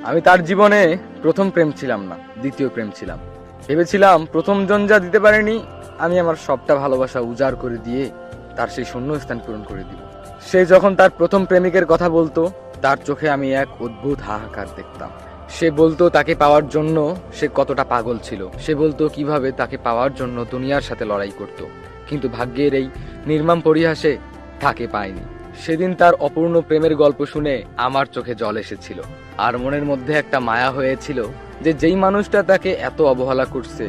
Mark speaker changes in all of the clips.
Speaker 1: আমি তার জীবনে প্রথম প্রেম ছিলাম না, দ্বিতীয় প্রেম ছিলাম। ভেবেছিলাম প্রথম জন যা দিতে পারেনি, আমি আমার সবটা ভালোবাসা উজাড় করে দিয়ে তার সেই শূন্য স্থান পূরণ করে দিব। সে যখন তার প্রথম প্রেমিকের কথা বলতো, তার চোখে আমি এক অদ্ভুত হাহাকার দেখতাম। সে বলতো তাকে পাওয়ার জন্য সে কতটা পাগল ছিল। সে বলতো কিভাবে তাকে পাওয়ার জন্য দুনিয়ার সাথে লড়াই করত, কিন্তু ভাগ্যের এই নির্মম পরিহাসে তাকে পায়নি। সেদিন তার অপূর্ণ প্রেমের গল্প শুনে আমার চোখে জল এসেছিল, আর মনের মধ্যে একটা মায়া হয়েছিল যে যেই মানুষটা তাকে এত অবহেলা করছে,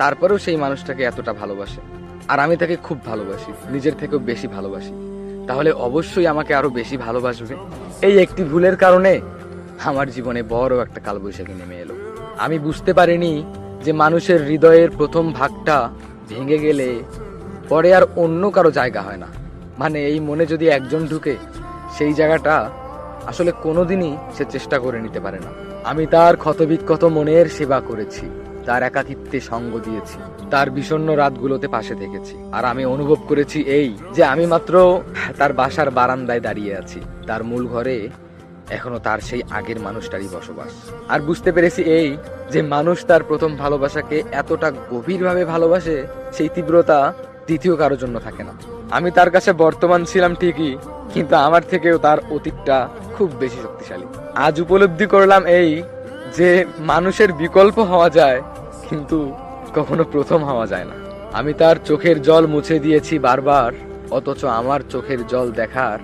Speaker 1: তারপরেও সেই মানুষটাকে এতটা ভালোবাসে। আর আমি তাকে খুব ভালোবাসি, নিজের থেকেও বেশি ভালোবাসি। তাহলে অবশ্যই আমাকে আরো বেশি ভালোবাসবে। এই একটি ভুলের কারণে আমার জীবনে বড় একটা কালবৈশাখী নেমে এলো। আমি বুঝতে পারিনি যে মানুষের হৃদয়ের প্রথম ভাগটা ভেঙে গেলে পরে আর অন্য কারো জায়গা হয় না। মানে এই মনে যদি একজন ঢুকে, সেই জায়গাটা আসলে কোনোদিনই সে চেষ্টা করে নিতে পারে না। আমি তার ক্ষতবিক্ষত মনের সেবা করেছি, তার একাকিত্বে সঙ্গ দিয়েছি, তার বিষণ্ণ রাতগুলোতে পাশে থেকেছি। আর আমি অনুভব করেছি এই যে আমি মাত্র তার বাসার বারান্দায় দাঁড়িয়ে আছি, তার মূল ঘরে এখনো তার সেই আগের মানুষটারই বসবাস। আর বুঝতে পেরেছি এই যে মানুষ তার প্রথম ভালোবাসাকে এতটা গভীরভাবে ভালোবাসে, সেই তীব্রতা দ্বিতীয় কারোর জন্য থাকে না। আমি তার কাছে বর্তমান ছিলাম ঠিকই, কিন্তু আমার থেকেও তার অতীতটা খুব বেশি শক্তিশালী। আজ উপলব্ধি করলাম এই যে মানুষের বিকল্প হওয়া যায়, কিন্তু কখনো প্রথম হওয়া যায় না। আমি তার চোখের জল মুছে দিয়েছি বারবার, অথচ আমার চোখের জল দেখার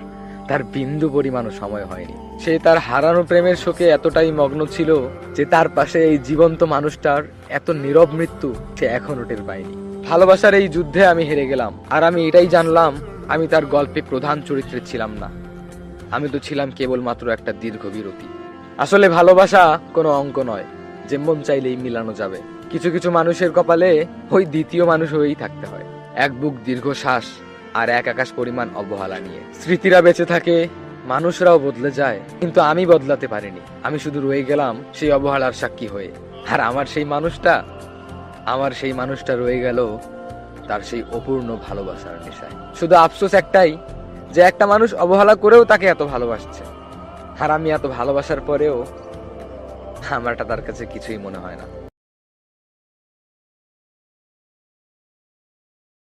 Speaker 1: তার বিন্দু পরিমাণও সময় হয়নি। সে তার হারানো প্রেমের শোকে এতটাই মগ্ন ছিল যে তার পাশে এই জীবন্ত মানুষটার এত নীরব মৃত্যু সে এখনো টের পায়নি। ভালোবাসার এই যুদ্ধে আমি হেরে গেলাম, আর আমি এটাই জানলাম আমি তার গল্পে প্রধান চরিত্রে ছিলাম না। আমি তো ছিলাম কেবলমাত্র একটা দীর্ঘ বিরতি। আসলে ভালোবাসা কোনো অঙ্ক নয় যে মন চাইলেই মিলানো যাবে। কিছু কিছু মানুষের কপালে ওই দ্বিতীয় মানুষ হয়েই থাকতে হয়, এক বুক দীর্ঘ শ্বাস আর এক আকাশ পরিমাণ অবহেলা নিয়ে। স্মৃতিরা বেঁচে থাকে, মানুষরাও বদলে যায়, কিন্তু আমি বদলাতে পারিনি। আমি শুধু রয়ে গেলাম সেই অবহেলার সাক্ষী হয়ে। আর আমার সেই মানুষটা রয়ে গেল তার সেই অপূর্ণ ভালোবাসার নেশায়। শুধু আফসোস একটাই যে একটা মানুষ অবহেলা করেও তাকে এত ভালোবাসছে, আর আমি এত ভালোবাসার পরেও আমারটা তার কাছে কিছুই মনে হয় না।